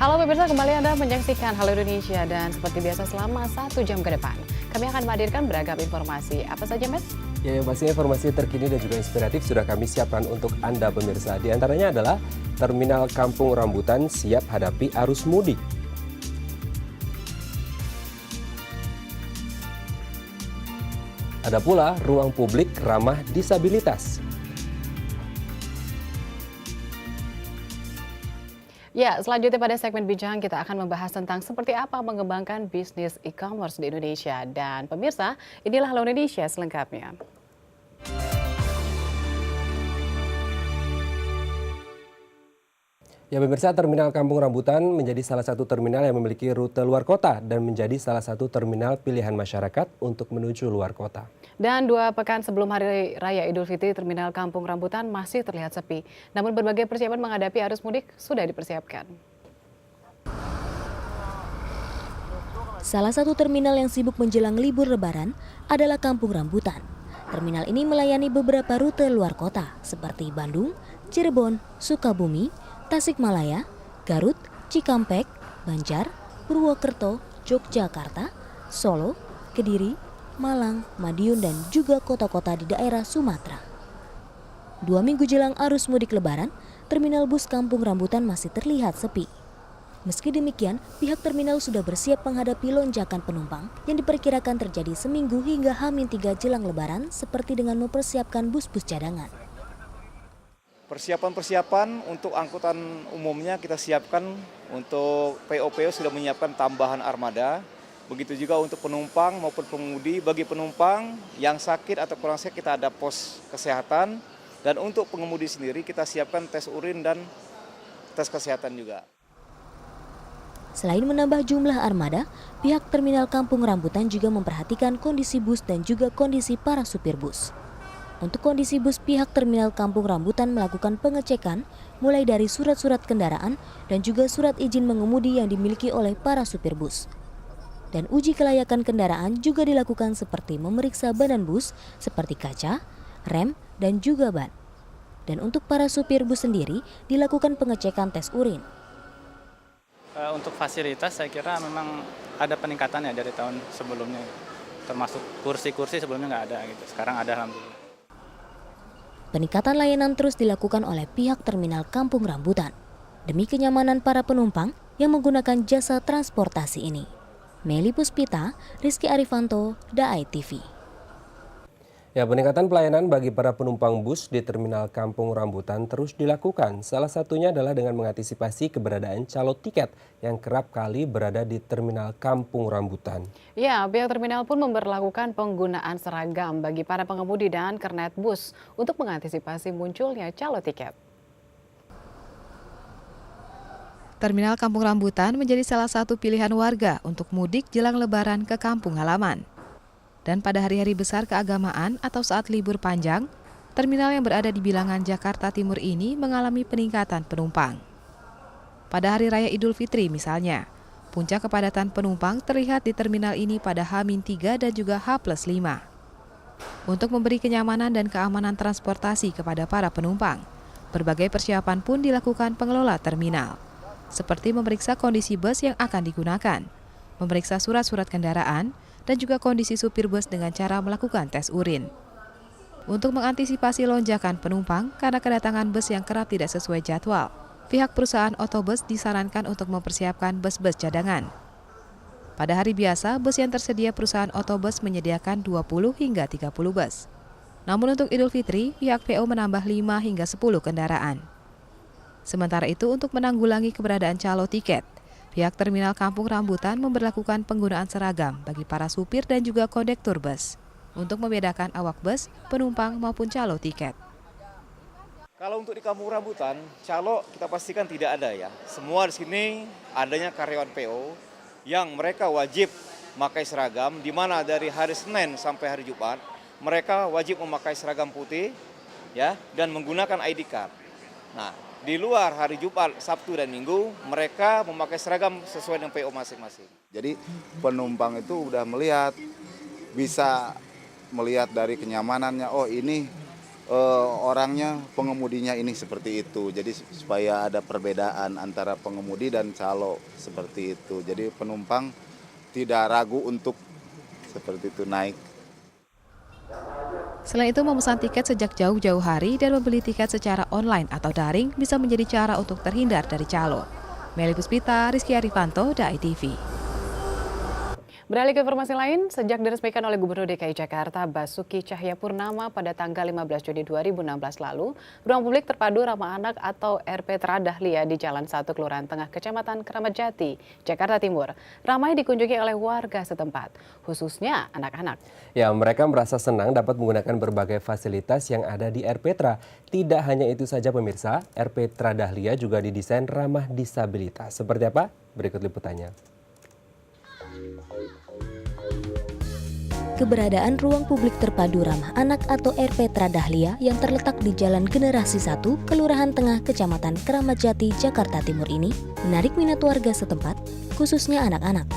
Halo pemirsa, kembali Anda menyaksikan Halo Indonesia dan seperti biasa selama 1 jam ke depan kami akan menghadirkan beragam informasi. Apa saja, Mas? Ya, yang pastinya informasi terkini dan juga inspiratif sudah kami siapkan untuk Anda pemirsa. Di antaranya adalah Terminal Kampung Rambutan siap hadapi arus mudik. Ada pula ruang publik ramah disabilitas. Ya, selanjutnya pada segmen bincang kita akan membahas tentang seperti apa mengembangkan bisnis e-commerce di Indonesia. Dan pemirsa, inilah Halo Indonesia selengkapnya. Ya pemirsa, Terminal Kampung Rambutan menjadi salah satu terminal yang memiliki rute luar kota dan menjadi salah satu terminal pilihan masyarakat untuk menuju luar kota. Dan 2 pekan sebelum Hari Raya Idul Fitri, Terminal Kampung Rambutan masih terlihat sepi. Namun berbagai persiapan menghadapi arus mudik sudah dipersiapkan. Salah satu terminal yang sibuk menjelang libur Lebaran adalah Kampung Rambutan. Terminal ini melayani beberapa rute luar kota seperti Bandung, Cirebon, Sukabumi, Tasikmalaya, Garut, Cikampek, Banjar, Purwokerto, Yogyakarta, Solo, Kediri, Malang, Madiun, dan juga kota-kota di daerah Sumatera. 2 minggu jelang arus mudik Lebaran, terminal bus Kampung Rambutan masih terlihat sepi. Meski demikian, pihak terminal sudah bersiap menghadapi lonjakan penumpang yang diperkirakan terjadi seminggu hingga H-3 jelang Lebaran seperti dengan mempersiapkan bus-bus cadangan. Persiapan untuk angkutan umumnya kita siapkan, untuk PO-PO sudah menyiapkan tambahan armada. Begitu juga untuk penumpang maupun pengemudi. Bagi penumpang yang sakit atau kurang sehat kita ada pos kesehatan. Dan untuk pengemudi sendiri kita siapkan tes urin dan tes kesehatan juga. Selain menambah jumlah armada, pihak terminal Kampung Rambutan juga memperhatikan kondisi bus dan juga kondisi para supir bus. Untuk kondisi bus, pihak terminal Kampung Rambutan melakukan pengecekan mulai dari surat-surat kendaraan dan juga surat izin mengemudi yang dimiliki oleh para supir bus. Dan uji kelayakan kendaraan juga dilakukan seperti memeriksa badan bus seperti kaca, rem, dan juga ban. Dan untuk para supir bus sendiri dilakukan pengecekan tes urin. Untuk fasilitas saya kira memang ada peningkatan ya dari tahun sebelumnya. Termasuk kursi-kursi sebelumnya nggak ada gitu. Sekarang ada alhamdulillah. Peningkatan layanan terus dilakukan oleh pihak terminal Kampung Rambutan demi kenyamanan para penumpang yang menggunakan jasa transportasi ini. Meli Puspita, Rizky Arifanto, Daai TV. Ya, peningkatan pelayanan bagi para penumpang bus di Terminal Kampung Rambutan terus dilakukan. Salah satunya adalah dengan mengantisipasi keberadaan calo tiket yang kerap kali berada di Terminal Kampung Rambutan. Ya, pihak terminal pun memberlakukan penggunaan seragam bagi para pengemudi dan kernet bus untuk mengantisipasi munculnya calo tiket. Terminal Kampung Rambutan menjadi salah satu pilihan warga untuk mudik jelang Lebaran ke kampung halaman. Dan pada hari-hari besar keagamaan atau saat libur panjang, terminal yang berada di bilangan Jakarta Timur ini mengalami peningkatan penumpang. Pada Hari Raya Idul Fitri misalnya, puncak kepadatan penumpang terlihat di terminal ini pada H-3 dan juga H+5. Untuk memberi kenyamanan dan keamanan transportasi kepada para penumpang, berbagai persiapan pun dilakukan pengelola terminal, seperti memeriksa kondisi bus yang akan digunakan, memeriksa surat-surat kendaraan, dan juga kondisi supir bus dengan cara melakukan tes urin. Untuk mengantisipasi lonjakan penumpang karena kedatangan bus yang kerap tidak sesuai jadwal, pihak perusahaan otobus disarankan untuk mempersiapkan bus-bus cadangan. Pada hari biasa, bus yang tersedia perusahaan otobus menyediakan 20 hingga 30 bus. Namun untuk Idul Fitri, pihak PO menambah 5 hingga 10 kendaraan. Sementara itu, untuk menanggulangi keberadaan calo tiket, pihak terminal Kampung Rambutan memberlakukan penggunaan seragam bagi para supir dan juga kondektur bus untuk membedakan awak bus, penumpang maupun calo tiket. Kalau untuk di Kampung Rambutan, calo kita pastikan tidak ada ya. Semua di sini adanya karyawan PO yang mereka wajib memakai seragam, di mana dari hari Senin sampai hari Jumat mereka wajib memakai seragam putih ya dan menggunakan ID card. Nah, di luar hari Jumat, Sabtu, dan Minggu, mereka memakai seragam sesuai dengan PO masing-masing. Jadi penumpang itu udah bisa melihat dari kenyamanannya, oh ini orangnya, pengemudinya ini seperti itu. Jadi supaya ada perbedaan antara pengemudi dan calo seperti itu. Jadi penumpang tidak ragu untuk seperti itu naik. Selain itu, memesan tiket sejak jauh-jauh hari dan membeli tiket secara online atau daring bisa menjadi cara untuk terhindar dari calo. Meli Puspita, Rizky Arifanto, DAI TV. Beralih ke informasi lain, sejak diresmikan oleh Gubernur DKI Jakarta Basuki Cahayapurnama pada tanggal 15 Juni 2016 lalu, ruang publik terpadu ramah anak atau RPTRA Dahlia di Jalan 1 Kelurahan Tengah Kecamatan Keramat Jati, Jakarta Timur, ramai dikunjungi oleh warga setempat, khususnya anak-anak. Ya, mereka merasa senang dapat menggunakan berbagai fasilitas yang ada di RPTRA. Tidak hanya itu saja pemirsa, RPTRA Dahlia juga didesain ramah disabilitas. Seperti apa? Berikut liputannya. Keberadaan ruang publik terpadu ramah anak atau RPTRA Dahlia yang terletak di Jalan Generasi 1, Kelurahan Tengah, Kecamatan Keramat Jati, Jakarta Timur ini menarik minat warga setempat, khususnya anak-anak.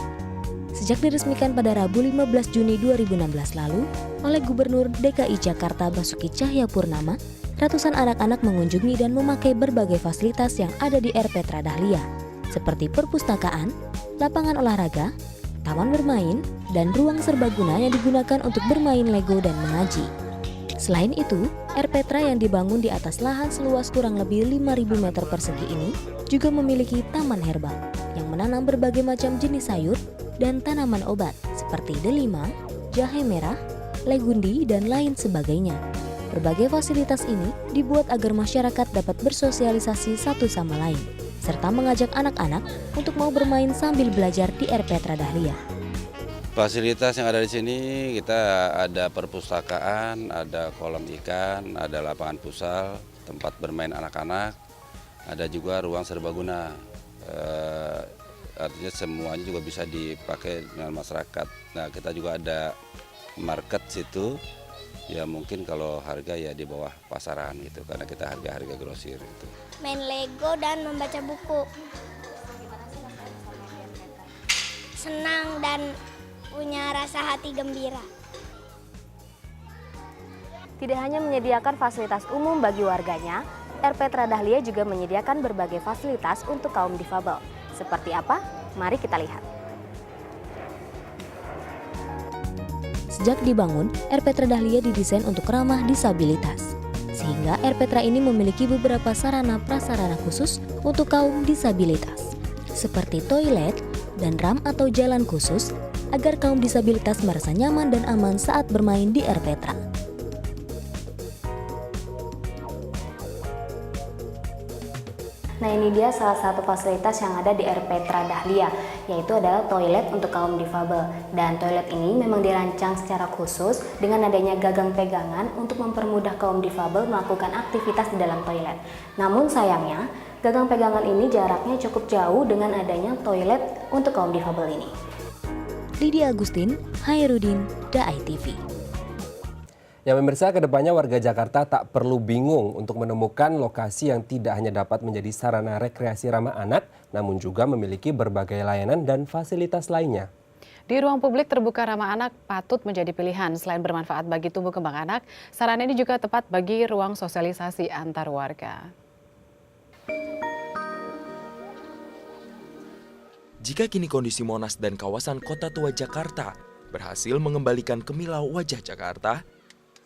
Sejak diresmikan pada Rabu 15 Juni 2016 lalu oleh Gubernur DKI Jakarta Basuki Cahayapurnama, ratusan anak-anak mengunjungi dan memakai berbagai fasilitas yang ada di RPTRA Dahlia, seperti perpustakaan, lapangan olahraga, taman bermain, dan ruang serbaguna yang digunakan untuk bermain Lego dan mengaji. Selain itu, RPTRA yang dibangun di atas lahan seluas kurang lebih 5.000 meter persegi ini juga memiliki taman herbal yang menanam berbagai macam jenis sayur dan tanaman obat seperti delima, jahe merah, legundi, dan lain sebagainya. Berbagai fasilitas ini dibuat agar masyarakat dapat bersosialisasi satu sama lain, serta mengajak anak-anak untuk mau bermain sambil belajar di RPTRA Dahlia. Fasilitas yang ada di sini kita ada perpustakaan, ada kolam ikan, ada lapangan futsal, tempat bermain anak-anak, ada juga ruang serbaguna. Artinya semuanya juga bisa dipakai dengan masyarakat. Nah, kita juga ada market situ. Ya mungkin kalau harga ya di bawah pasaran gitu, karena kita harga grosir gitu. Main Lego dan membaca buku. Senang dan punya rasa hati gembira. Tidak hanya menyediakan fasilitas umum bagi warganya, RPTRA Dahlia juga menyediakan berbagai fasilitas untuk kaum difabel. Seperti apa? Mari kita lihat. Sejak dibangun, RPTRA Dahlia didesain untuk ramah disabilitas. Sehingga RPTRA ini memiliki beberapa sarana prasarana khusus untuk kaum disabilitas, seperti toilet dan ram atau jalan khusus, agar kaum disabilitas merasa nyaman dan aman saat bermain di RPTRA. Nah, ini dia salah satu fasilitas yang ada di RPTRA Dahlia, yaitu adalah toilet untuk kaum difabel. Dan toilet ini memang dirancang secara khusus dengan adanya gagang pegangan untuk mempermudah kaum difabel melakukan aktivitas di dalam toilet. Namun sayangnya, gagang pegangan ini jaraknya cukup jauh dengan adanya toilet untuk kaum difabel ini. Lydia Agustin, Hairudin, DAI TV. Ya pemirsa, kedepannya warga Jakarta tak perlu bingung untuk menemukan lokasi yang tidak hanya dapat menjadi sarana rekreasi ramah anak, namun juga memiliki berbagai layanan dan fasilitas lainnya. Di ruang publik terbuka ramah anak patut menjadi pilihan. Selain bermanfaat bagi tumbuh kembang anak, sarana ini juga tepat bagi ruang sosialisasi antar warga. Jika kini kondisi Monas dan kawasan Kota Tua Jakarta berhasil mengembalikan kemilau wajah Jakarta,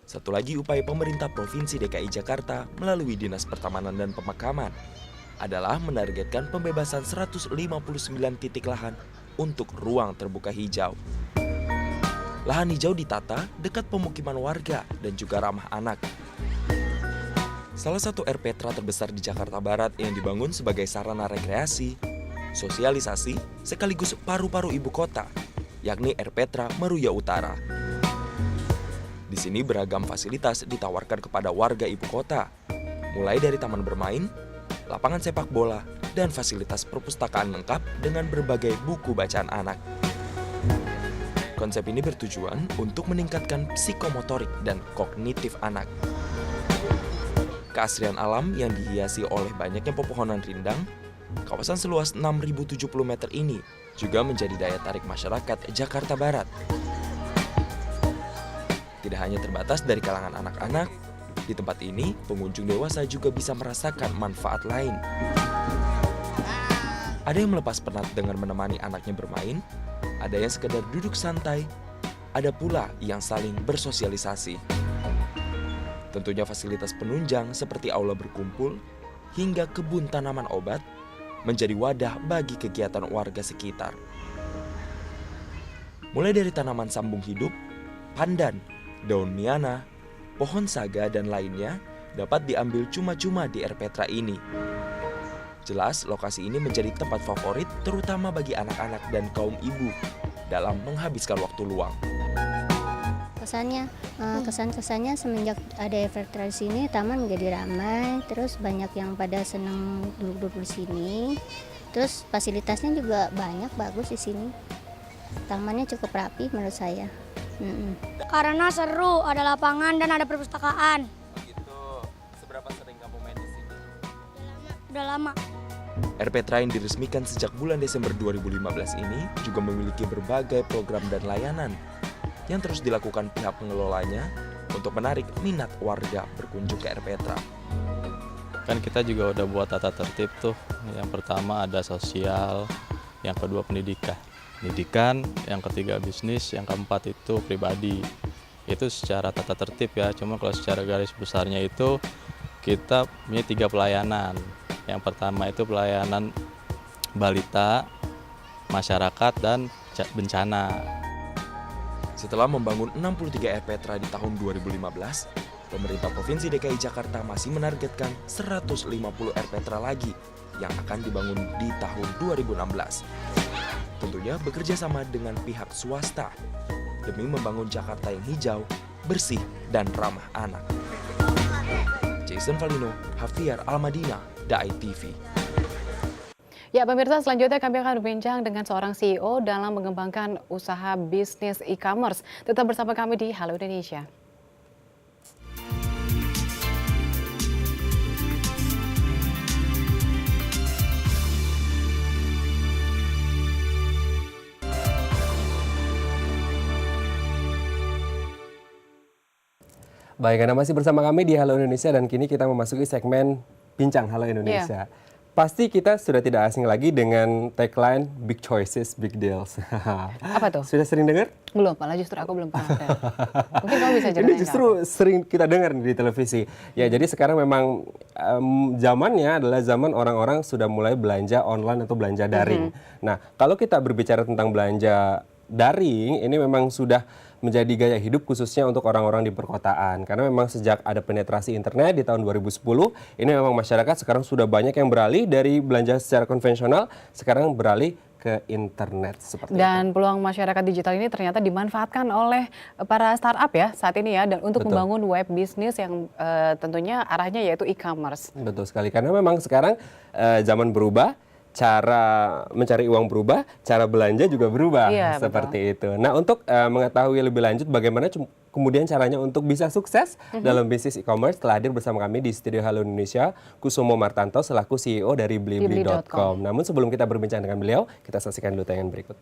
satu lagi upaya pemerintah Provinsi DKI Jakarta melalui Dinas Pertamanan dan Pemakaman adalah menargetkan pembebasan 159 titik lahan untuk ruang terbuka hijau. Lahan hijau ditata dekat pemukiman warga dan juga ramah anak. Salah satu RPTRA terbesar di Jakarta Barat yang dibangun sebagai sarana rekreasi, sosialisasi, sekaligus paru-paru ibu kota, yakni RPTRA Meruya Utara. Di sini beragam fasilitas ditawarkan kepada warga ibu kota, mulai dari taman bermain, lapangan sepak bola, dan fasilitas perpustakaan lengkap dengan berbagai buku bacaan anak. Konsep ini bertujuan untuk meningkatkan psikomotorik dan kognitif anak. Keasrian alam yang dihiasi oleh banyaknya pepohonan rindang, kawasan seluas 6.070 meter ini juga menjadi daya tarik masyarakat Jakarta Barat. Tidak hanya terbatas dari kalangan anak-anak, di Di tempat ini, pengunjung dewasa juga bisa merasakan manfaat lain. Ada yang melepas penat dengan menemani anaknya bermain, ada yang sekedar duduk santai, ada pula yang saling bersosialisasi. Tentunya fasilitas penunjang seperti aula berkumpul hingga kebun tanaman obat menjadi wadah bagi kegiatan warga sekitar. Mulai dari tanaman sambung hidup, pandan, daun miana, pohon saga, dan lainnya dapat diambil cuma-cuma di Erpetra ini. Jelas, lokasi ini menjadi tempat favorit terutama bagi anak-anak dan kaum ibu dalam menghabiskan waktu luang. Kesan-kesannya semenjak ada Erpetra di sini, taman menjadi ramai, terus banyak yang pada senang duduk-duduk di sini. Terus fasilitasnya juga banyak, bagus di sini. Tamannya cukup rapi menurut saya. Karena seru, ada lapangan dan ada perpustakaan. Gitu. Seberapa sering kamu main di sini? Udah lama. Erpetra yang diresmikan sejak bulan Desember 2015 ini juga memiliki berbagai program dan layanan yang terus dilakukan pihak pengelolanya untuk menarik minat warga berkunjung ke Erpetra. Kan kita juga udah buat tata tertib tuh. Yang pertama ada sosial, yang kedua pendidikan, yang ketiga bisnis, yang keempat itu pribadi. Itu secara tata tertib ya, cuma kalau secara garis besarnya itu kita punya 3 pelayanan. Yang pertama itu pelayanan balita, masyarakat, dan bencana. Setelah membangun 63 Erpetra di tahun 2015, pemerintah Provinsi DKI Jakarta masih menargetkan 150 Erpetra lagi yang akan dibangun di tahun 2016. Tentunya bekerja sama dengan pihak swasta demi membangun Jakarta yang hijau, bersih, dan ramah anak. Jason Valino, Hafiar Almadina, Dai TV. Ya pemirsa, selanjutnya kami akan berbincang dengan seorang CEO dalam mengembangkan usaha bisnis e-commerce. Tetap bersama kami di Halo Indonesia. Baik, Anda masih bersama kami di Halo Indonesia dan kini kita memasuki segmen Bincang Halo Indonesia. Pasti kita sudah tidak asing lagi dengan tagline Big Choices, Big Deals. Apa tuh? Sudah sering dengar? Belum, malah justru aku belum pernah dengar. Mungkin kamu bisa ceritain. Ini justru sering kita dengar di televisi. Ya, jadi sekarang memang zamannya adalah zaman orang-orang sudah mulai belanja online atau belanja daring. Nah, kalau kita berbicara tentang belanja daring, ini memang sudah menjadi gaya hidup khususnya untuk orang-orang di perkotaan. Karena memang sejak ada penetrasi internet di tahun 2010, ini memang masyarakat sekarang sudah banyak yang beralih dari belanja secara konvensional, sekarang beralih ke internet seperti dan itu. Peluang masyarakat digital ini ternyata dimanfaatkan oleh para startup ya saat ini ya, dan untuk membangun web bisnis yang tentunya arahnya yaitu e-commerce. Betul sekali, karena memang sekarang zaman berubah, cara mencari uang berubah, cara belanja juga berubah, seperti itu. Nah, untuk mengetahui lebih lanjut bagaimana kemudian caranya untuk bisa sukses dalam bisnis e-commerce, telah hadir bersama kami di studio Halo Indonesia Kusumo Martanto selaku CEO dari Blibli.com. Namun sebelum kita berbincang dengan beliau, kita saksikan dulu tayangan berikut.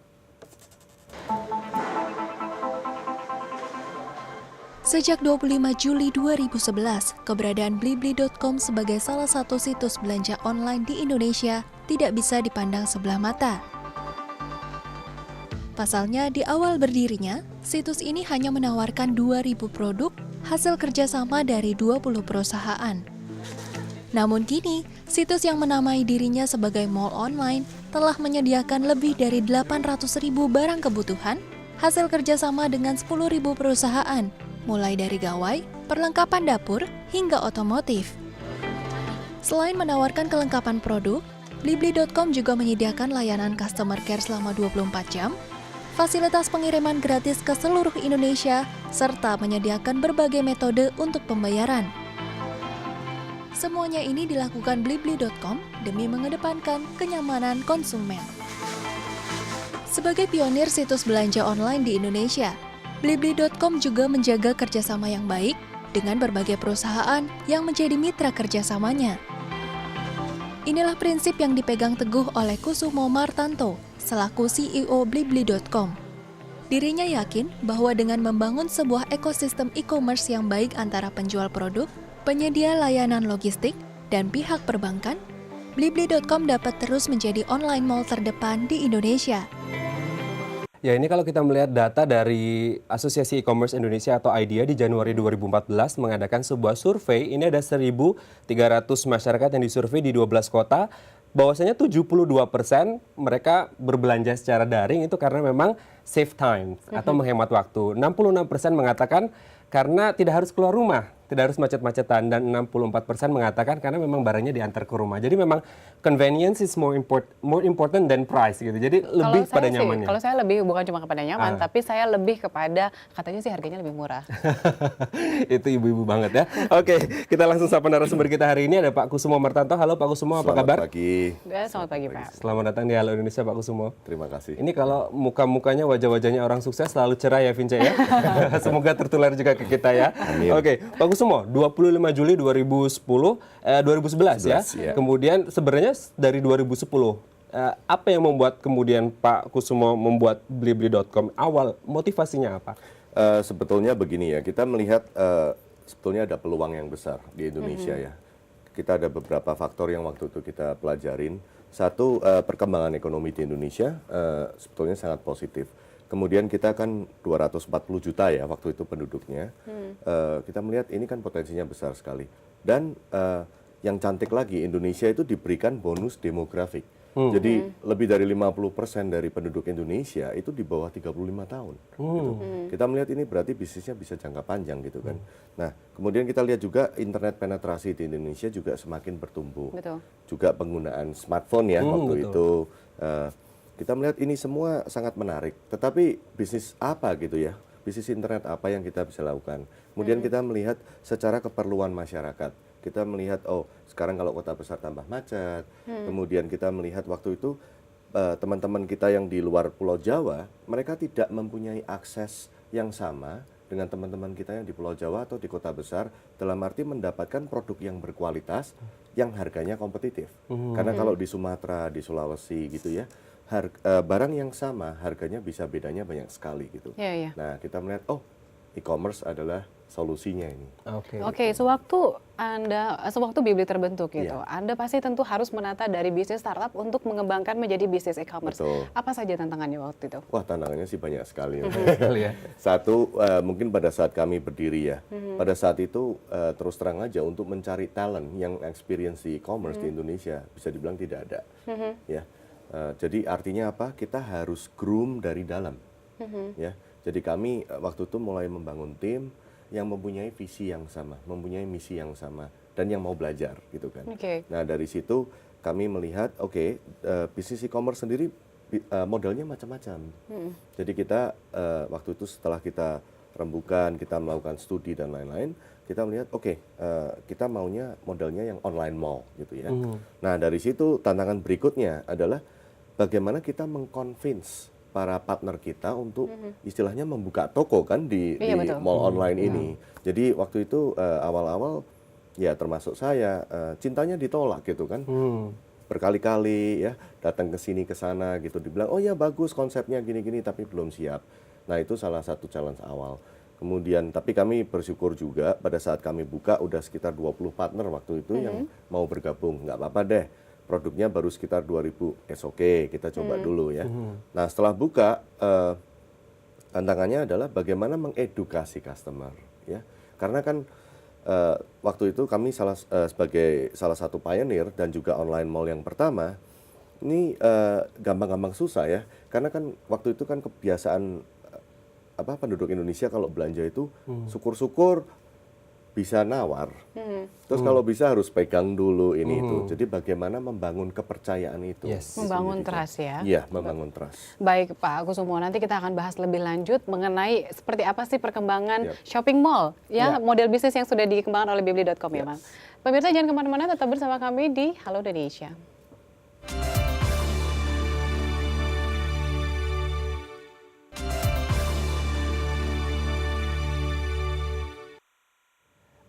Sejak 25 Juli 2011, keberadaan Blibli.com sebagai salah satu situs belanja online di Indonesia tidak bisa dipandang sebelah mata. Pasalnya, di awal berdirinya, situs ini hanya menawarkan 2.000 produk hasil kerjasama dari 20 perusahaan. Namun kini, situs yang menamai dirinya sebagai mall online telah menyediakan lebih dari 800.000 barang kebutuhan hasil kerjasama dengan 10.000 perusahaan, mulai dari gawai, perlengkapan dapur, hingga otomotif. Selain menawarkan kelengkapan produk, Blibli.com juga menyediakan layanan customer care selama 24 jam, fasilitas pengiriman gratis ke seluruh Indonesia, serta menyediakan berbagai metode untuk pembayaran. Semuanya ini dilakukan Blibli.com demi mengedepankan kenyamanan konsumen. Sebagai pionir situs belanja online di Indonesia, Blibli.com juga menjaga kerjasama yang baik dengan berbagai perusahaan yang menjadi mitra kerjasamanya. Inilah prinsip yang dipegang teguh oleh Kusumo Martanto selaku CEO Blibli.com. Dirinya yakin bahwa dengan membangun sebuah ekosistem e-commerce yang baik antara penjual produk, penyedia layanan logistik, dan pihak perbankan, Blibli.com dapat terus menjadi online mall terdepan di Indonesia. Ya, ini kalau kita melihat data dari Asosiasi E-commerce Indonesia atau IDEA di Januari 2014 mengadakan sebuah survei. Ini ada 1.300 masyarakat yang disurvei di 12 kota. Bahwasanya 72% mereka berbelanja secara daring itu karena memang save time atau menghemat waktu. 66% mengatakan karena tidak harus keluar rumah, tidak harus macet-macetan, dan 64% mengatakan karena memang barangnya diantar ke rumah. Jadi memang convenience is more important than price gitu. Jadi lebih pada nyamannya. Kalau saya lebih bukan cuma kepada nyaman, tapi saya lebih kepada katanya sih harganya lebih murah. Itu ibu-ibu banget ya. Oke, kita langsung sapa narasumber kita hari ini ada Pak Kusumo Martanto. Halo Pak Kusumo, apa kabar? Selamat pagi. Selamat pagi Pak. Selamat datang di Halo Indonesia Pak Kusumo. Terima kasih. Ini kalau muka-mukanya, wajah-wajahnya orang sukses selalu cerah ya Vince ya. Semoga tertular juga ke kita ya. Amin. Oke, Pak Kusumo, 25 Juli 2011 ya. Ya. Kemudian sebenarnya dari 2010 apa yang membuat kemudian Pak Kusumo membuat Blibli.com? Awal motivasinya apa? Sebetulnya begini ya, kita melihat sebetulnya ada peluang yang besar di Indonesia ya. Kita ada beberapa faktor yang waktu itu kita pelajarin. Satu, perkembangan ekonomi di Indonesia sebetulnya sangat positif. Kemudian kita kan 240 juta ya waktu itu penduduknya. Kita melihat ini kan potensinya besar sekali. Dan yang cantik lagi, Indonesia itu diberikan bonus demografik. Jadi lebih dari 50% dari penduduk Indonesia itu di bawah 35 tahun. Gitu. Kita melihat ini berarti bisnisnya bisa jangka panjang gitu kan. Nah, kemudian kita lihat juga internet penetrasi di Indonesia juga semakin bertumbuh. Betul. Juga penggunaan smartphone ya waktu itu. Kita melihat ini semua sangat menarik. Tetapi bisnis apa gitu ya? Bisnis internet apa yang kita bisa lakukan? Kemudian kita melihat secara keperluan masyarakat. Kita melihat, oh sekarang kalau kota besar tambah macet. Kemudian kita melihat waktu itu teman-teman kita yang di luar Pulau Jawa, mereka tidak mempunyai akses yang sama dengan teman-teman kita yang di Pulau Jawa atau di kota besar, dalam arti mendapatkan produk yang berkualitas, yang harganya kompetitif. Karena kalau di Sumatera, di Sulawesi gitu ya, barang yang sama harganya bisa bedanya banyak sekali gitu. Nah kita melihat, oh e-commerce adalah solusinya ini. Oke, sewaktu Blibli terbentuk gitu, Anda pasti tentu harus menata dari bisnis startup untuk mengembangkan menjadi bisnis e-commerce. Apa saja tantangannya waktu itu? Wah, tantangannya sih banyak sekali. Satu, mungkin pada saat kami berdiri ya, pada saat itu terus terang aja untuk mencari talent yang experience di e-commerce di Indonesia bisa dibilang tidak ada. Ya, jadi artinya apa? Kita harus groom dari dalam. Ya, jadi kami waktu itu mulai membangun tim yang mempunyai visi yang sama, mempunyai misi yang sama, dan yang mau belajar gitu kan. Nah dari situ kami melihat, bisnis e-commerce sendiri modelnya macam-macam. Jadi kita waktu itu setelah kita rembukan, kita melakukan studi dan lain-lain, kita melihat kita maunya modelnya yang online mall gitu ya. Nah dari situ tantangan berikutnya adalah bagaimana kita mengconvince para partner kita untuk istilahnya membuka toko kan di mall online ini. Jadi waktu itu awal-awal ya termasuk saya cintanya ditolak gitu kan. Berkali-kali ya datang ke sini ke sana gitu, dibilang oh ya bagus konsepnya gini-gini tapi belum siap. Nah itu salah satu challenge awal. Kemudian tapi kami bersyukur juga pada saat kami buka udah sekitar 20 partner waktu itu yang mau bergabung. Nggak apa-apa deh, produknya baru sekitar 2.000, kita coba dulu ya. Nah setelah buka, tantangannya adalah bagaimana mengedukasi customer ya. Karena kan waktu itu kami sebagai salah satu pioneer dan juga online mall yang pertama, ini gampang-gampang susah ya. Karena kan waktu itu kan kebiasaan penduduk Indonesia kalau belanja itu syukur-syukur bisa nawar. Terus kalau bisa harus pegang dulu ini itu. Jadi bagaimana membangun kepercayaan itu. Membangun trust ya. Iya, membangun trust. Baik Pak Kusumo, nanti kita akan bahas lebih lanjut mengenai seperti apa sih perkembangan shopping mall ya, model bisnis yang sudah dikembangkan oleh Blibli.com ya Bang. Pemirsa jangan kemana-mana, tetap bersama kami di Halo Indonesia.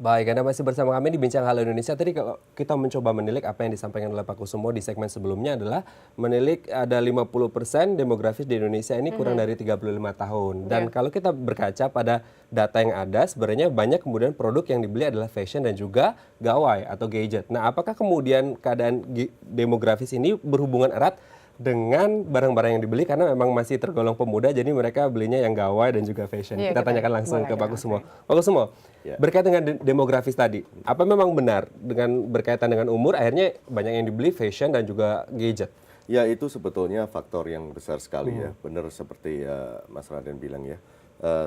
Baik, Anda masih bersama kami di Bincang Halo Indonesia. Tadi kalau kita mencoba menilik apa yang disampaikan oleh Pak Kusumo di segmen sebelumnya adalah menilik ada 50% demografis di Indonesia ini kurang dari 35 tahun. Dan kalau kita berkaca pada data yang ada, sebenarnya banyak kemudian produk yang dibeli adalah fashion dan juga gawai atau gadget. Nah, apakah kemudian keadaan demografis ini berhubungan erat dengan barang-barang yang dibeli karena memang masih tergolong pemuda, jadi mereka belinya yang gawai dan juga fashion. Iya, kita tanyakan langsung ke Pak Kusumo. Pak Kusumo, Ya. berkaitan dengan demografis tadi, apa memang benar dengan berkaitan dengan umur akhirnya banyak yang dibeli fashion dan juga gadget? Ya, itu sebetulnya faktor yang besar sekali ya. Benar seperti Mas Raden bilang ya.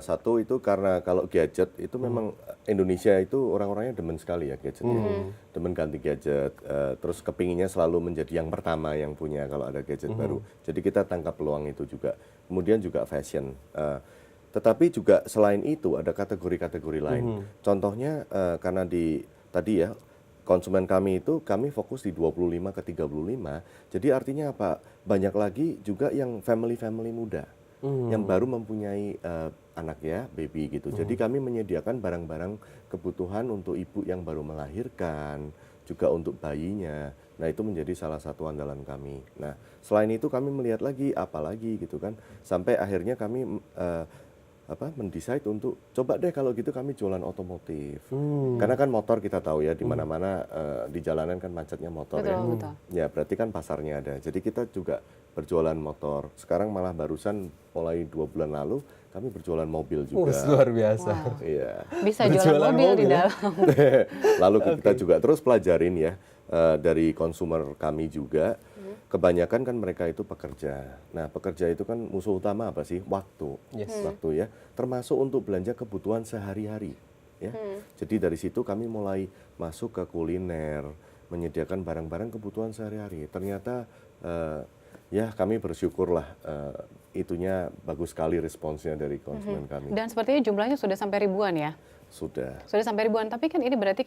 Satu itu karena kalau gadget itu memang Indonesia itu orang-orangnya demen sekali ya gadgetnya. Demen ganti gadget, terus kepinginnya selalu menjadi yang pertama yang punya kalau ada gadget baru. Jadi kita tangkap peluang itu juga. Kemudian juga fashion. Tetapi juga selain itu ada kategori-kategori lain. Contohnya karena tadi ya konsumen kami itu kami fokus di 25 ke 35. Jadi artinya apa? Banyak lagi juga yang family muda. Yang baru mempunyai anak ya, baby gitu. Jadi kami menyediakan barang-barang kebutuhan untuk ibu yang baru melahirkan, juga untuk bayinya. Nah, itu menjadi salah satu andalan kami. Nah, selain itu kami melihat lagi apa lagi gitu kan. Sampai akhirnya kami mendesain untuk coba deh kalau gitu kami jualan otomotif. Karena kan motor kita tahu ya di mana-mana di jalanan kan macetnya motor. Betul. Ya, berarti kan pasarnya ada. Jadi kita juga berjualan motor. Sekarang malah barusan mulai 2 bulan lalu kami berjualan mobil juga. Luar biasa. Iya. Bisa jualan mobil di dalam. Lalu kita juga terus pelajarin ya dari konsumer kami juga. Kebanyakan kan mereka itu pekerja. Nah, pekerja itu kan musuh utama apa sih? Waktu. Waktu ya. Termasuk untuk belanja kebutuhan sehari-hari. Ya. Jadi dari situ kami mulai masuk ke kuliner, menyediakan barang-barang kebutuhan sehari-hari. Ternyata ya kami bersyukurlah itunya bagus sekali responsnya dari konsumen kami. Dan sepertinya jumlahnya sudah sampai ribuan ya? Sudah Sampai ribuan, tapi kan ini berarti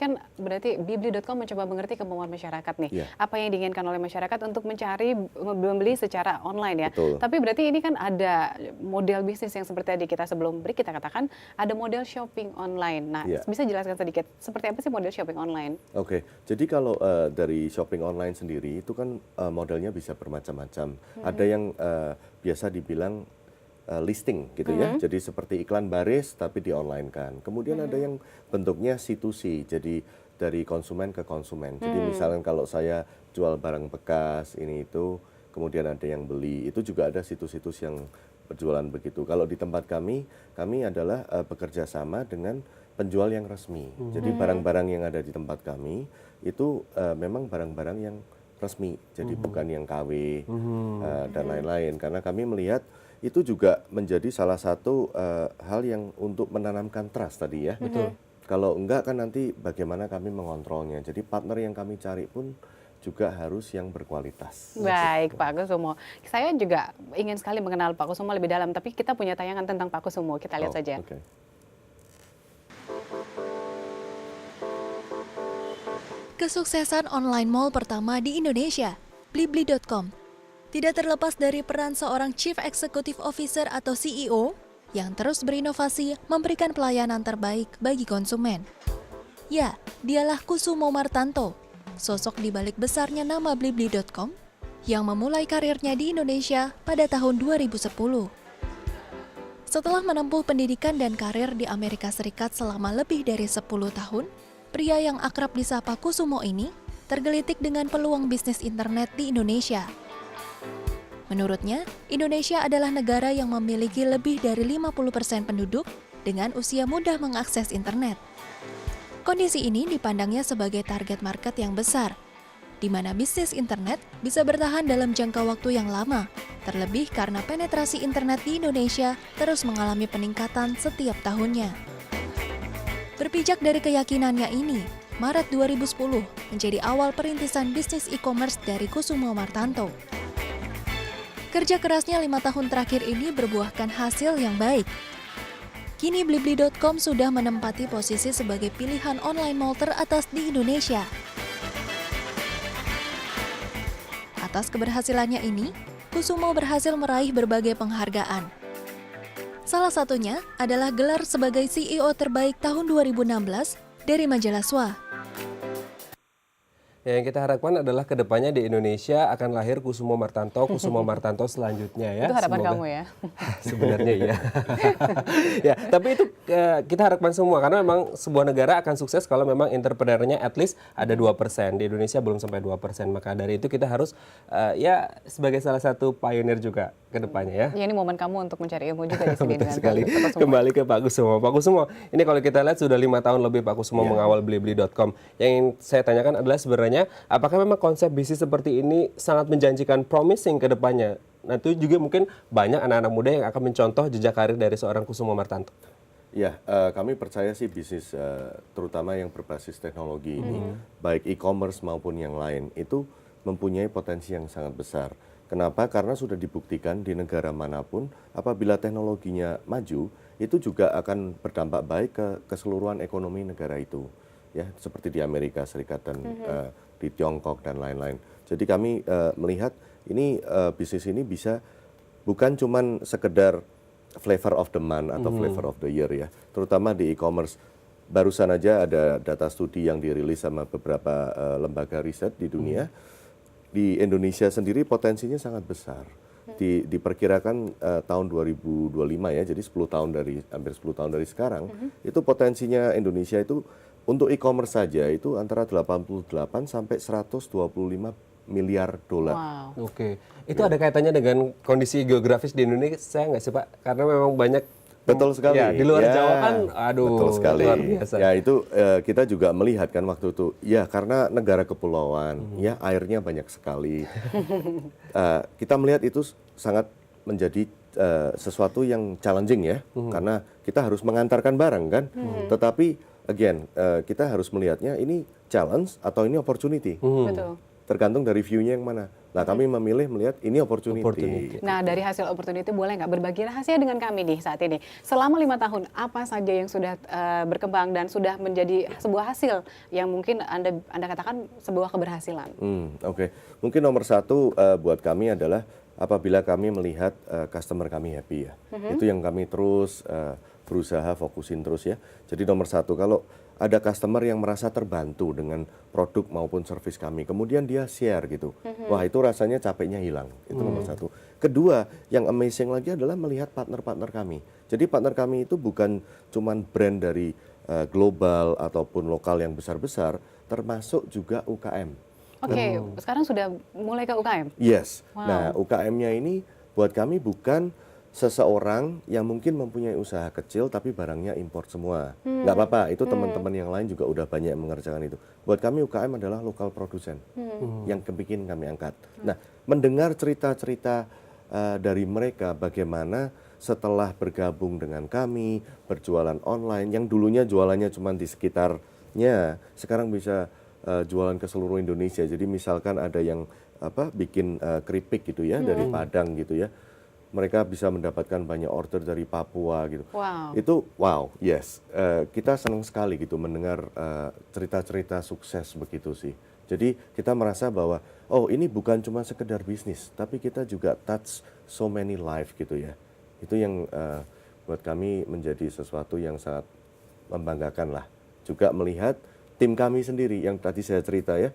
Blibli.com mencoba mengerti kemauan masyarakat nih. Iya. Apa yang diinginkan oleh masyarakat untuk membeli secara online ya. Betul. Tapi berarti ini kan ada model bisnis yang seperti tadi kita sebelum break kita katakan ada model shopping online. Nah, Iya. bisa jelaskan sedikit seperti apa sih model shopping online? Oke, jadi kalau dari shopping online sendiri itu kan modelnya bisa bermacam-macam. Ada yang biasa dibilang listing gitu ya, jadi seperti iklan baris tapi di online kan. Kemudian ada yang bentuknya C2C, jadi dari konsumen ke konsumen. Jadi misalnya kalau saya jual barang bekas ini itu, kemudian ada yang beli, itu juga ada situs-situs yang berjualan begitu. Kalau di tempat kami adalah bekerja sama dengan penjual yang resmi. Jadi barang-barang yang ada di tempat kami itu memang barang-barang yang resmi, jadi bukan yang KW dan lain-lain. Karena kami melihat itu juga menjadi salah satu hal yang untuk menanamkan trust tadi ya. Betul. Kalau enggak kan nanti bagaimana kami mengontrolnya. Jadi partner yang kami cari pun juga harus yang berkualitas. Baik, Pak Kusumo. Saya juga ingin sekali mengenal Pak Kusumo lebih dalam, tapi kita punya tayangan tentang Pak Kusumo. Kita lihat saja. Okay. Kesuksesan online mall pertama di Indonesia, Blibli.com, tidak terlepas dari peran seorang Chief Executive Officer atau CEO yang terus berinovasi memberikan pelayanan terbaik bagi konsumen. Ya, dialah Kusumo Martanto, sosok di balik besarnya nama Blibli.com yang memulai karirnya di Indonesia pada tahun 2010. Setelah menempuh pendidikan dan karir di Amerika Serikat selama lebih dari 10 tahun, pria yang akrab disapa Kusumo ini tergelitik dengan peluang bisnis internet di Indonesia. Menurutnya, Indonesia adalah negara yang memiliki lebih dari 50% penduduk dengan usia mudah mengakses internet. Kondisi ini dipandangnya sebagai target market yang besar, di mana bisnis internet bisa bertahan dalam jangka waktu yang lama, terlebih karena penetrasi internet di Indonesia terus mengalami peningkatan setiap tahunnya. Berpijak dari keyakinannya ini, Maret 2010 menjadi awal perintisan bisnis e-commerce dari Kusumo Martanto. Kerja kerasnya 5 tahun terakhir ini berbuahkan hasil yang baik. Kini Blibli.com sudah menempati posisi sebagai pilihan online mall teratas di Indonesia. Atas keberhasilannya ini, Kusumo berhasil meraih berbagai penghargaan. Salah satunya adalah gelar sebagai CEO terbaik tahun 2016 dari majalah SWA. Yang kita harapkan adalah kedepannya di Indonesia akan lahir Kusumo Martanto selanjutnya ya. Itu harapan Semoga. kamu ya? Sebenarnya iya. Ya, tapi itu kita harapkan semua karena memang sebuah negara akan sukses kalau memang entrepreneurnya at least ada 2%. Di Indonesia belum sampai 2%. Maka dari itu kita harus ya sebagai salah satu pioneer juga ke depannya ya. Ya, ini momen kamu untuk mencari ilmu juga di sini. Betul dengan sekali. Pak Kusumo. Kembali ke Pak Kusumo. Pak Kusumo, ini kalau kita lihat sudah 5 tahun lebih Pak Kusumo mengawal Blibli.com. Yang ingin saya tanyakan adalah sebenarnya apakah memang konsep bisnis seperti ini sangat menjanjikan promising ke depannya? Nah, itu juga mungkin banyak anak-anak muda yang akan mencontoh jejak karir dari seorang Kusumo Martanto. Ya, kami percaya sih bisnis terutama yang berbasis teknologi ini, baik e-commerce maupun yang lain, itu mempunyai potensi yang sangat besar. Kenapa? Karena sudah dibuktikan di negara manapun, apabila teknologinya maju, itu juga akan berdampak baik ke keseluruhan ekonomi negara itu. Ya, seperti di Amerika Serikat dan di Tiongkok dan lain-lain. Jadi kami melihat ini bisnis ini bisa bukan cuman sekedar flavor of the month atau flavor of the year ya, terutama di e-commerce. Barusan aja ada data studi yang dirilis sama beberapa lembaga riset di dunia. Di Indonesia sendiri potensinya sangat besar. Diperkirakan tahun 2025 ya, jadi 10 tahun dari hampir 10 tahun dari sekarang, itu potensinya Indonesia itu untuk e-commerce saja itu antara 88 sampai 125 miliar dolar. Wow. Oke. Itu ada kaitannya dengan kondisi geografis di Indonesia nggak sih Pak? Karena memang banyak. Betul sekali. Ya, di luar ya, Jawa kan, aduh, betul sekali. luar biasa. Ya itu kita juga melihat kan waktu itu, ya karena negara kepulauan, ya airnya banyak sekali. Kita melihat itu sangat menjadi sesuatu yang challenging ya, karena kita harus mengantarkan barang kan. Tetapi again, kita harus melihatnya ini challenge atau ini opportunity. Betul. Tergantung dari view-nya yang mana. Nah, kami memilih melihat ini opportunity. Nah, dari hasil opportunity boleh nggak berbagi rahasia dengan kami nih saat ini? Selama 5 tahun, apa saja yang sudah berkembang dan sudah menjadi sebuah hasil yang mungkin Anda katakan sebuah keberhasilan? Oke. Mungkin nomor satu buat kami adalah apabila kami melihat customer kami happy ya. Itu yang kami terus berusaha fokusin terus ya. Jadi nomor satu, kalau ada customer yang merasa terbantu dengan produk maupun service kami, kemudian dia share gitu, wah itu rasanya capeknya hilang, itu nomor satu. Kedua, yang amazing lagi adalah melihat partner-partner kami. Jadi partner kami itu bukan cuman brand dari global ataupun lokal yang besar-besar, termasuk juga UKM. Oke, sekarang sudah mulai ke UKM? Yes. Wow. Nah, UKM-nya ini buat kami bukan seseorang yang mungkin mempunyai usaha kecil tapi barangnya import semua. Nggak apa-apa, itu teman-teman yang lain juga udah banyak yang mengerjakan itu. Buat kami UKM adalah lokal produsen yang bikin kami angkat. Nah, mendengar cerita-cerita dari mereka bagaimana setelah bergabung dengan kami, berjualan online, yang dulunya jualannya cuma di sekitarnya, sekarang bisa jualan ke seluruh Indonesia. Jadi misalkan ada yang bikin keripik gitu ya, dari Padang gitu ya. Mereka bisa mendapatkan banyak order dari Papua gitu. Wow. Itu wow, yes. Kita senang sekali gitu mendengar cerita-cerita sukses begitu sih. Jadi kita merasa bahwa oh ini bukan cuma sekedar bisnis, tapi kita juga touch so many life gitu ya. Itu yang buat kami menjadi sesuatu yang sangat membanggakan lah. Juga melihat tim kami sendiri yang tadi saya cerita ya,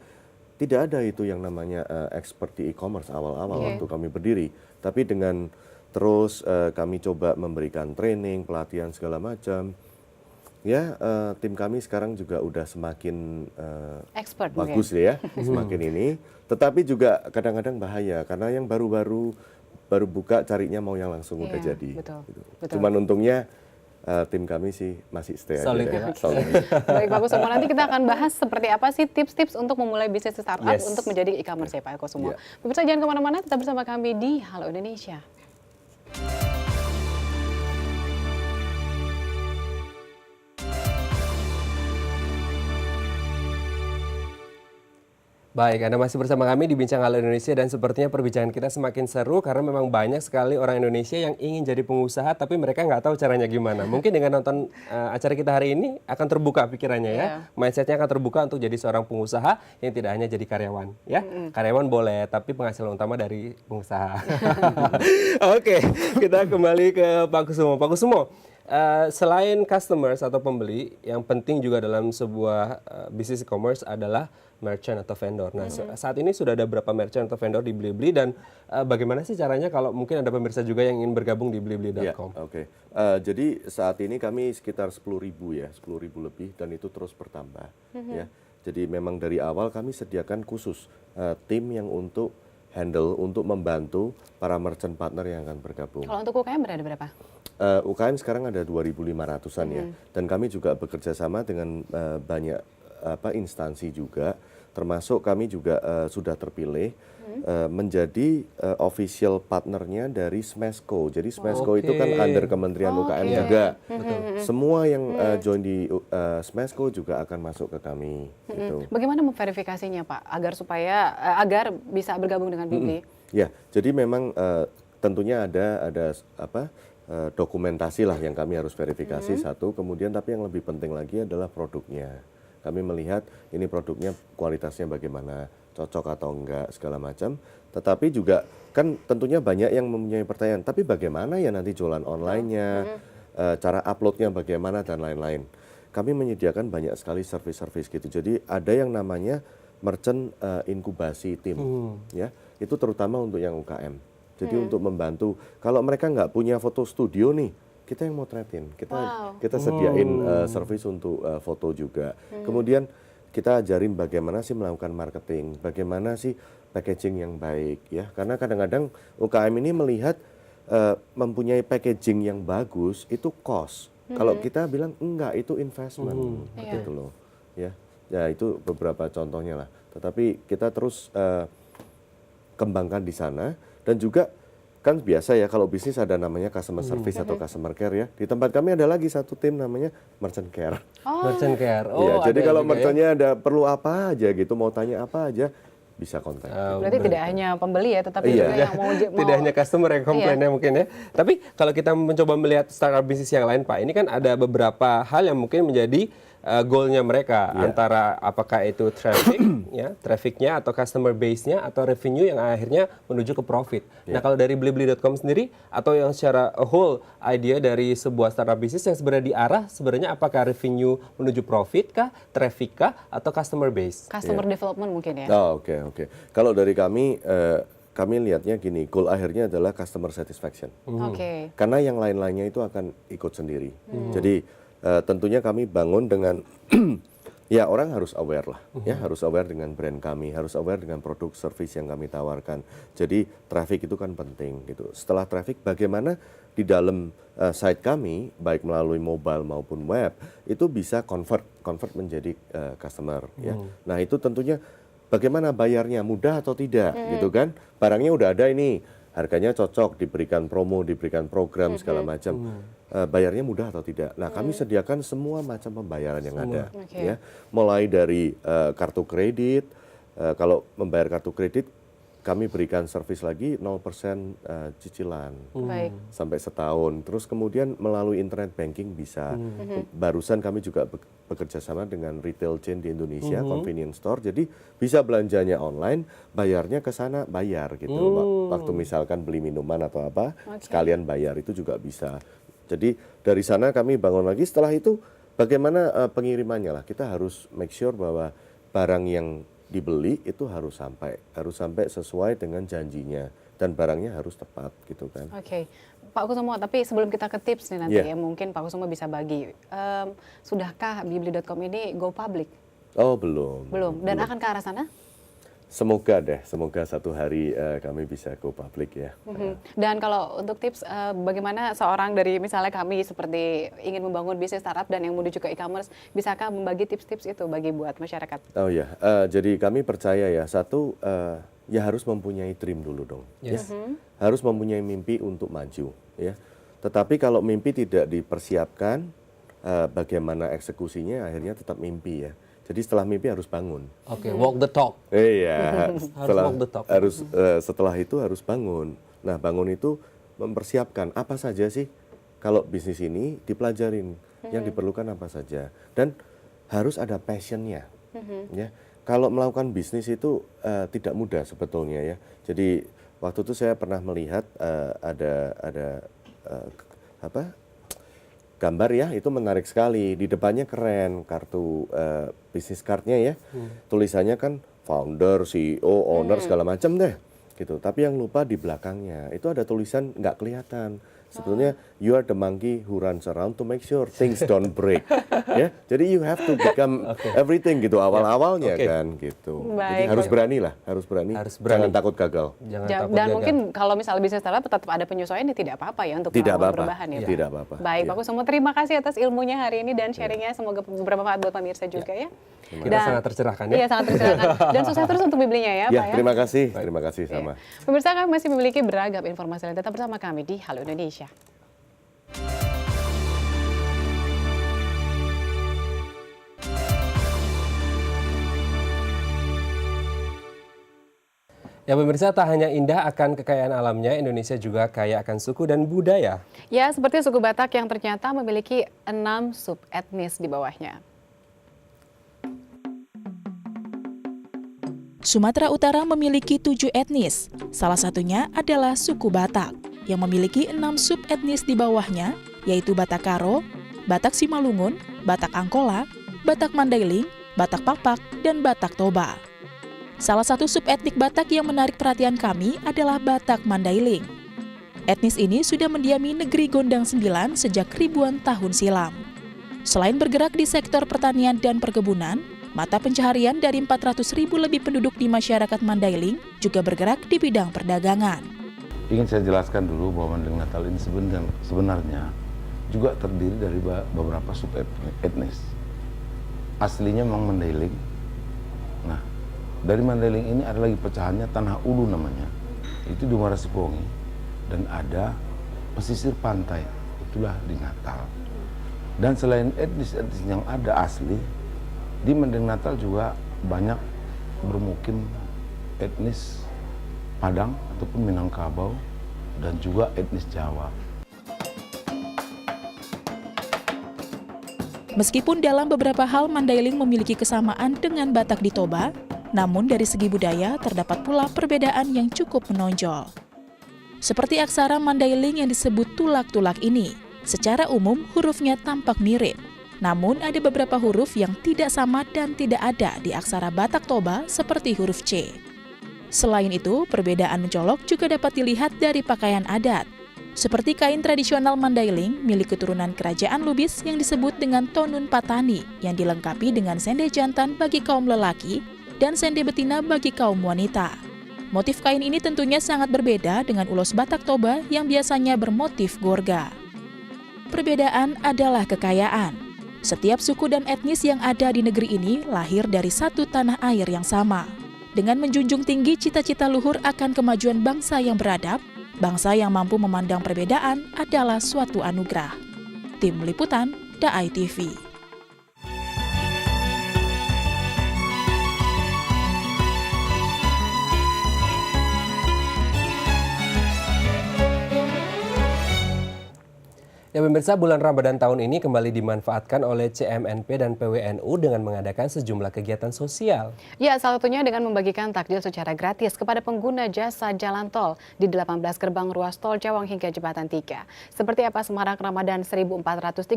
tidak ada itu yang namanya expert di e-commerce awal-awal waktu kami berdiri. Tapi dengan terus kami coba memberikan training, pelatihan segala macam. Ya, tim kami sekarang juga udah semakin expert bagus ya, semakin ini. Tetapi juga kadang-kadang bahaya karena yang baru buka carinya mau yang langsung udah jadi. Betul, gitu. betul. Cuman untungnya tim kami sih masih stay Solid aja. ya. Solid. Baik, Pak Kusumo, nanti kita akan bahas seperti apa sih tips-tips untuk memulai bisnis startup untuk menjadi e-commerce ya Pak Kusumo. Pemirsa jangan kemana-mana, tetap bersama kami di Halo Indonesia. Baik, Anda masih bersama kami di Bincang Halo Indonesia dan sepertinya perbincangan kita semakin seru karena memang banyak sekali orang Indonesia yang ingin jadi pengusaha tapi mereka nggak tahu caranya gimana. Mungkin dengan nonton acara kita hari ini akan terbuka pikirannya ya. Mindsetnya akan terbuka untuk jadi seorang pengusaha yang tidak hanya jadi karyawan ya. Karyawan boleh tapi penghasilan utama dari pengusaha. Oke, kita kembali ke Pak Kusumo. Pak Kusumo, selain customers atau pembeli, yang penting juga dalam sebuah bisnis e-commerce adalah merchant atau vendor. Nah, saat ini sudah ada berapa merchant atau vendor di Blibli dan bagaimana sih caranya kalau mungkin ada pemirsa juga yang ingin bergabung di blibli.com? Oke. Jadi saat ini kami sekitar 10.000 ya, 10.000 lebih dan itu terus bertambah. Ya. Jadi memang dari awal kami sediakan khusus tim yang untuk membantu para merchant partner yang akan bergabung. Kalau untuk UKM berada berapa? UKM sekarang ada 2.500-an ya, dan kami juga bekerja sama dengan banyak instansi juga, termasuk kami juga sudah terpilih menjadi official partnernya dari Smesco. Jadi Smesco itu kan under Kementerian UKM juga. Semua yang join di Smesco juga akan masuk ke kami. Gitu. Bagaimana memverifikasinya Pak agar bisa bergabung dengan Blibli? Ya, jadi memang tentunya ada dokumentasi lah yang kami harus verifikasi satu, kemudian tapi yang lebih penting lagi adalah produknya. Kami melihat ini produknya kualitasnya bagaimana, cocok atau enggak segala macam. Tetapi juga kan tentunya banyak yang mempunyai pertanyaan, tapi bagaimana ya nanti jualan online-nya, cara uploadnya bagaimana dan lain-lain. Kami menyediakan banyak sekali service-service gitu. Jadi ada yang namanya merchant inkubasi tim, ya itu terutama untuk yang UKM. Jadi untuk membantu, kalau mereka nggak punya foto studio nih, kita yang motretin, kita sediain service untuk foto juga. Kemudian kita ajarin bagaimana sih melakukan marketing, bagaimana sih packaging yang baik, ya. Karena kadang-kadang UKM ini melihat mempunyai packaging yang bagus itu cost. Kalau kita bilang enggak, itu investment, gitu loh, ya. Ya itu beberapa contohnya lah. Tetapi kita terus kembangkan di sana. Dan juga kan biasa ya kalau bisnis ada namanya customer service atau customer care ya. Di tempat kami ada lagi satu tim namanya merchant care. Merchant care. Ya, jadi kalau merchantnya ada perlu apa aja gitu, mau tanya apa aja, bisa kontak. Berarti tidak hanya pembeli ya, tetapi juga yang mau tidak hanya customer yang komplainnya mungkin ya. Tapi kalau kita mencoba melihat startup bisnis yang lain Pak, ini kan ada beberapa hal yang mungkin menjadi goalnya mereka, antara apakah itu traffic, ya, trafficnya atau customer base-nya atau revenue yang akhirnya menuju ke profit. Nah kalau dari blibli.com sendiri atau yang secara whole idea dari sebuah startup bisnis yang sebenarnya diarah sebenarnya apakah revenue menuju profit kah, traffic kah, atau customer base? Customer development mungkin ya. Oke. Kalau dari kami lihatnya gini, goal akhirnya adalah customer satisfaction. Karena yang lain-lainnya itu akan ikut sendiri. Jadi tentunya kami bangun dengan ya orang harus aware lah, ya harus aware dengan brand kami, harus aware dengan produk service yang kami tawarkan. Jadi traffic itu kan penting gitu. Setelah traffic, bagaimana di dalam site kami baik melalui mobile maupun web itu bisa convert menjadi customer. Ya. Nah itu tentunya bagaimana bayarnya, mudah atau tidak gitu kan? Barangnya udah ada ini, harganya cocok, diberikan promo, diberikan program segala macam. Bayarnya mudah atau tidak. Nah, kami sediakan semua macam pembayaran yang ada, ya. Mulai dari kartu kredit, kalau membayar kartu kredit, kami berikan servis lagi 0% cicilan sampai setahun. Terus kemudian melalui internet banking bisa. Barusan kami juga bekerja sama dengan retail chain di Indonesia, convenience store. Jadi bisa belanjanya online, bayarnya ke sana bayar gitu. Waktu misalkan beli minuman atau apa, sekalian bayar itu juga bisa. Jadi dari sana kami bangun lagi. Setelah itu bagaimana pengirimannya lah. Kita harus make sure bahwa barang yang dibeli itu harus sampai sesuai dengan janjinya dan barangnya harus tepat gitu kan. Pak Kusumo, tapi sebelum kita ke tips nih nanti ya mungkin Pak Kusumo bisa bagi. Sudahkah blibli.com ini go public? Oh belum. Dan akan ke arah sana? Semoga satu hari kami bisa go public ya. Dan kalau untuk tips bagaimana seorang dari misalnya kami seperti ingin membangun bisnis startup dan yang menuju ke e-commerce, bisakah membagi tips-tips itu bagi buat masyarakat? Oh ya, jadi kami percaya ya, satu ya harus mempunyai dream dulu dong. Ya. Harus mempunyai mimpi untuk maju ya. Tetapi kalau mimpi tidak dipersiapkan, bagaimana eksekusinya akhirnya tetap mimpi ya. Jadi setelah mimpi harus bangun. Walk the talk. Iya. Setelah itu harus bangun. Nah, bangun itu mempersiapkan apa saja sih kalau bisnis ini dipelajarin, yang diperlukan apa saja, dan harus ada passionnya. Ya, kalau melakukan bisnis itu tidak mudah sebetulnya ya. Jadi waktu itu saya pernah melihat ada gambar ya, itu menarik sekali. Di depannya keren, kartu bisnis cardnya ya. Tulisannya kan founder, CEO, owner segala macam deh. Gitu. Tapi yang lupa di belakangnya itu ada tulisan nggak kelihatan. Sebetulnya you are the monkey who runs around to make sure things don't break. Ya, jadi you have to become everything gitu awal-awalnya kan gitu. Jadi harus berani lah, harus berani. Jangan takut gagal. Dan mungkin kalau misalnya bisnis startup tetap ada penyesuaian, ini tidak apa-apa ya untuk melakukan perubahan ya. Tidak apa-apa. Baik, Pak Kusumo, terima kasih atas ilmunya hari ini dan sharingnya, semoga bermanfaat buat pemirsa juga ya. Kita sangat tercerahkan ya. Iya, sangat tercerahkan. Dan sukses terus untuk bibelinya ya, Pak ya. Terima kasih sama. Pemirsa, kami masih memiliki beragam informasi lain. Tetap bersama kami di Halo Indonesia. Ya pemirsa, tak hanya indah akan kekayaan alamnya, Indonesia juga kaya akan suku dan budaya. Ya, seperti suku Batak yang ternyata memiliki 6 sub etnis di bawahnya. Sumatera Utara memiliki 7 etnis, salah satunya adalah suku Batak, yang memiliki 6 sub etnis di bawahnya, yaitu Batak Karo, Batak Simalungun, Batak Angkola, Batak Mandailing, Batak Papak, dan Batak Toba. Salah satu subetnik Batak yang menarik perhatian kami adalah Batak Mandailing. Etnis ini sudah mendiami negeri Gondang 9 sejak ribuan tahun silam. Selain bergerak di sektor pertanian dan perkebunan, mata pencaharian dari 400.000 lebih penduduk di masyarakat Mandailing juga bergerak di bidang perdagangan. Ingin saya jelaskan dulu bahwa Mandailing Natal ini sebenarnya juga terdiri dari beberapa subetnis. Aslinya memang Mandailing. Nah, dari Mandailing ini ada lagi pecahannya Tanah Ulu namanya. Itu di Muara Sipongi. Dan ada pesisir pantai, itulah di Natal. Dan selain etnis-etnis yang ada asli, di Mandailing Natal juga banyak bermukim etnis Padang ataupun Minangkabau dan juga etnis Jawa. Meskipun dalam beberapa hal Mandailing memiliki kesamaan dengan Batak di Toba, namun dari segi budaya terdapat pula perbedaan yang cukup menonjol. Seperti aksara Mandailing yang disebut tulak-tulak ini, secara umum hurufnya tampak mirip. Namun ada beberapa huruf yang tidak sama dan tidak ada di aksara Batak Toba seperti huruf C. Selain itu, perbedaan mencolok juga dapat dilihat dari pakaian adat. Seperti kain tradisional Mandailing milik keturunan kerajaan Lubis yang disebut dengan tonun patani yang dilengkapi dengan sende jantan bagi kaum lelaki dan sende betina bagi kaum wanita. Motif kain ini tentunya sangat berbeda dengan ulos Batak Toba yang biasanya bermotif gorga. Perbedaan adalah kekayaan. Setiap suku dan etnis yang ada di negeri ini lahir dari satu tanah air yang sama. Dengan menjunjung tinggi cita-cita luhur akan kemajuan bangsa yang beradab, bangsa yang mampu memandang perbedaan adalah suatu anugerah. Tim Liputan, DAI TV. Ya pemirsa, bulan Ramadan tahun ini kembali dimanfaatkan oleh CMNP dan PWNU dengan mengadakan sejumlah kegiatan sosial. Ya, salah satunya dengan membagikan takjil secara gratis kepada pengguna jasa jalan tol di 18 gerbang ruas tol Cawang hingga Jembatan 3. Seperti apa semarak Ramadan 1437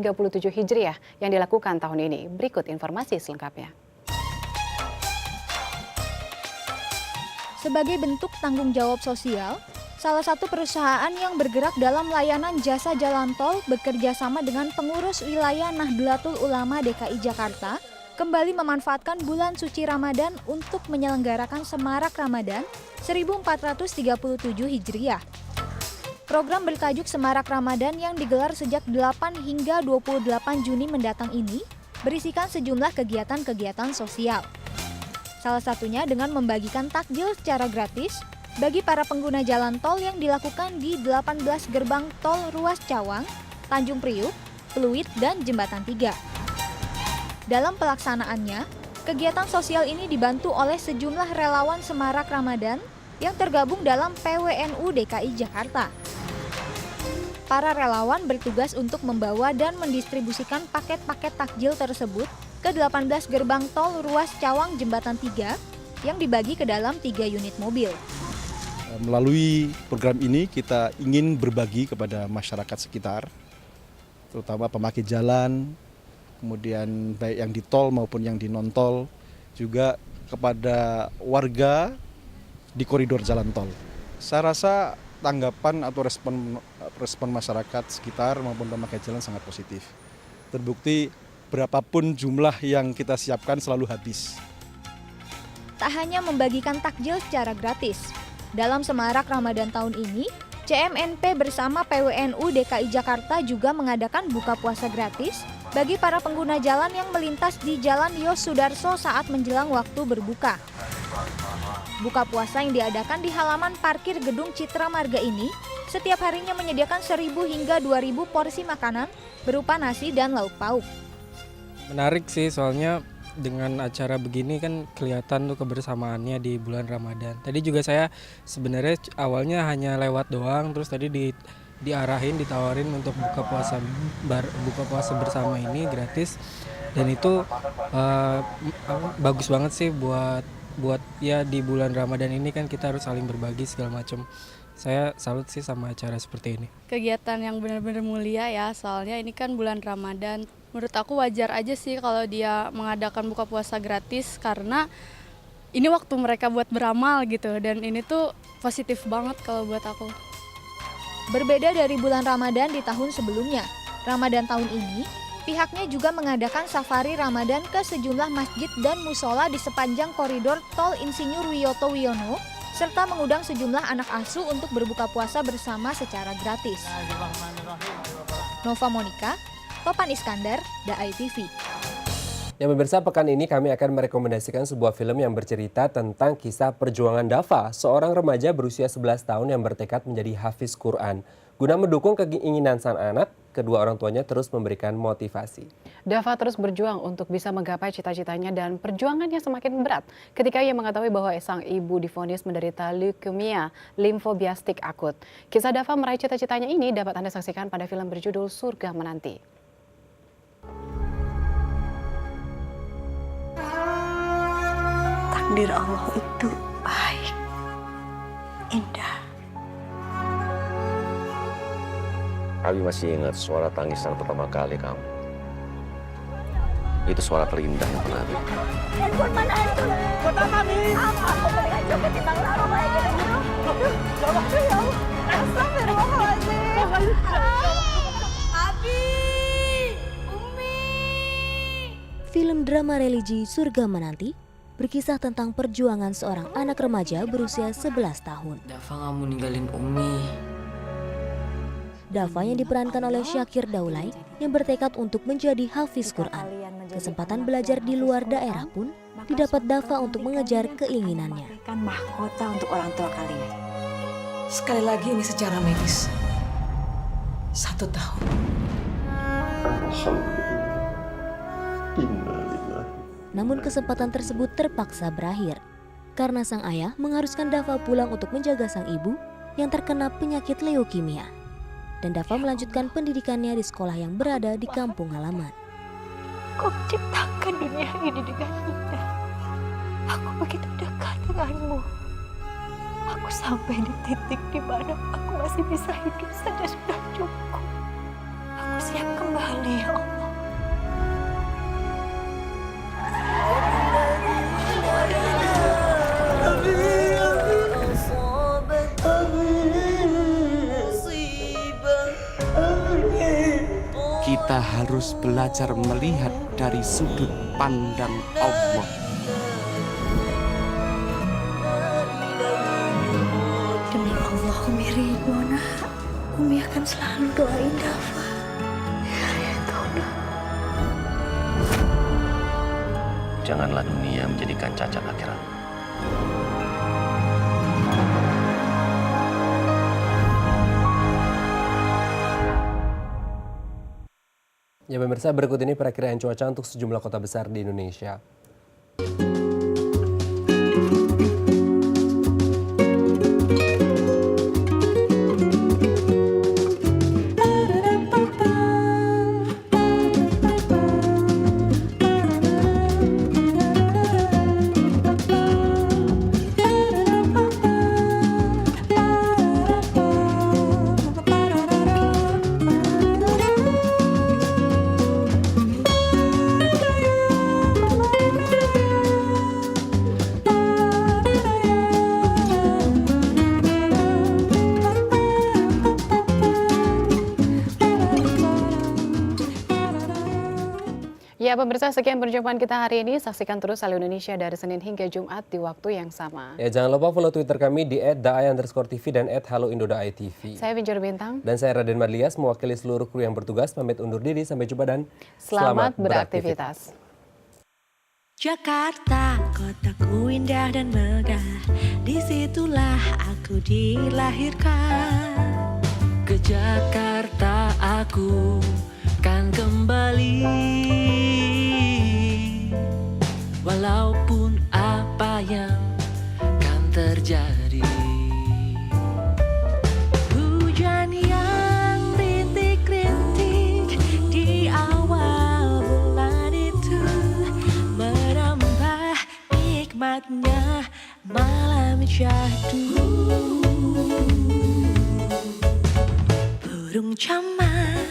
Hijriah yang dilakukan tahun ini? Berikut informasi selengkapnya. Sebagai bentuk tanggung jawab sosial, salah satu perusahaan yang bergerak dalam layanan jasa jalan tol bekerja sama dengan pengurus wilayah Nahdlatul Ulama DKI Jakarta kembali memanfaatkan bulan suci Ramadan untuk menyelenggarakan Semarak Ramadan 1437 Hijriah. Program bertajuk Semarak Ramadan yang digelar sejak 8 hingga 28 Juni mendatang ini berisikan sejumlah kegiatan-kegiatan sosial. Salah satunya dengan membagikan takjil secara gratis bagi para pengguna jalan tol yang dilakukan di 18 gerbang tol ruas Cawang, Tanjung Priuk, Pluit, dan Jembatan 3. Dalam pelaksanaannya, kegiatan sosial ini dibantu oleh sejumlah relawan Semarak Ramadan yang tergabung dalam PWNU DKI Jakarta. Para relawan bertugas untuk membawa dan mendistribusikan paket-paket takjil tersebut ke 18 gerbang tol ruas Cawang Jembatan 3 yang dibagi ke dalam 3 unit mobil. Melalui program ini kita ingin berbagi kepada masyarakat sekitar terutama pemakai jalan, kemudian baik yang di tol maupun yang di non-tol, juga kepada warga di koridor jalan tol. Saya rasa tanggapan atau respon masyarakat sekitar maupun pemakai jalan sangat positif. Terbukti berapapun jumlah yang kita siapkan selalu habis. Tak hanya membagikan takjil secara gratis, dalam Semarak Ramadan tahun ini, CMNP bersama PWNU DKI Jakarta juga mengadakan buka puasa gratis bagi para pengguna jalan yang melintas di Jalan Yos Sudarso saat menjelang waktu berbuka. Buka puasa yang diadakan di halaman parkir Gedung Citra Marga ini setiap harinya menyediakan 1.000 hingga 2.000 porsi makanan berupa nasi dan lauk pauk. Menarik sih, soalnya dengan acara begini kan kelihatan tuh kebersamaannya di bulan Ramadan. Tadi juga saya sebenarnya awalnya hanya lewat doang, terus tadi diarahin, ditawarin untuk buka puasa bersama ini gratis, dan itu bagus banget sih buat ya di bulan Ramadan ini kan kita harus saling berbagi segala macam. Saya salut sih sama acara seperti ini. Kegiatan yang benar-benar mulia ya, soalnya ini kan bulan Ramadan. Menurut aku wajar aja sih kalau dia mengadakan buka puasa gratis, karena ini waktu mereka buat beramal gitu, dan ini tuh positif banget kalau buat aku. Berbeda dari bulan Ramadan di tahun sebelumnya, Ramadan tahun ini pihaknya juga mengadakan safari Ramadan ke sejumlah masjid dan musola di sepanjang koridor Tol Insinyur Wiyoto Wiono, serta mengundang sejumlah anak asuh untuk berbuka puasa bersama secara gratis. Nova Monica, Topan Iskandar, DAI TV. Ya pemirsa, pekan ini kami akan merekomendasikan sebuah film yang bercerita tentang kisah perjuangan Dava, seorang remaja berusia 11 tahun yang bertekad menjadi hafiz Quran. Guna mendukung keinginan sang anak, kedua orang tuanya terus memberikan motivasi. Dava terus berjuang untuk bisa menggapai cita-citanya dan perjuangannya semakin berat ketika ia mengetahui bahwa sang ibu divonis menderita leukemia limfobiastik akut. Kisah Dava meraih cita-citanya ini dapat Anda saksikan pada film berjudul Surga Menanti. Takdir Allah itu baik, indah. Abi masih ingat suara tangisan pertama kali kamu. Itu suara terindah yang pernah Abi. Handphone mana itu? Kota kami. Apa? Aku berikan juga timbang lama lagi. Jawab ya. Astagfirullahaladzim. Abi, Umi. Film drama religi Surga Menanti berkisah tentang perjuangan seorang anak remaja berusia 11 tahun. Dava nggak mau ninggalin Umi. Dava yang diperankan oleh Syakir Daulay yang bertekad untuk menjadi hafiz Quran. Kesempatan belajar di luar daerah pun didapat Dava untuk mengejar keinginannya. Kan mahkota untuk orang tua kalian. Sekali lagi ini secara medis. 1 tahun. Namun kesempatan tersebut terpaksa berakhir karena sang ayah mengharuskan Dava pulang untuk menjaga sang ibu yang terkena penyakit leukemia. Dan Dava melanjutkan pendidikannya di sekolah yang berada di kampung halaman. Kau menciptakan dunia ini dengan indah. Aku begitu dekat denganmu. Aku sampai di titik di mana aku masih bisa hidup saja sudah cukup. Aku siap kembali, ya Allah. Kita harus belajar melihat dari sudut pandang Allah. Demi Allah, Umi rindu, nak. Umi akan selalu doain Dava. Ya Tuhan. Janganlah dunia menjadikan cacat akhirat. Ya pemirsa, berikut ini perakiraan cuaca untuk sejumlah kota besar di Indonesia. Ya pemirsa, sekian perjumpaan kita hari ini. Saksikan terus Halo Indonesia dari Senin hingga Jumat di waktu yang sama. Ya jangan lupa follow Twitter kami di @daai_tv dan @haloindo.tv. Saya Vincer Bintang. Dan saya Raden Marlias mewakili seluruh kru yang bertugas pamit undur diri. Sampai jumpa dan selamat beraktivitas. Jakarta, kotaku indah dan megah. Disitulah aku dilahirkan. Ke Jakarta aku kan kembali, walaupun apa yang kan terjadi. Hujan yang rintik-rintik di awal bulan itu menambah nikmatnya malam syahdu. Burung camar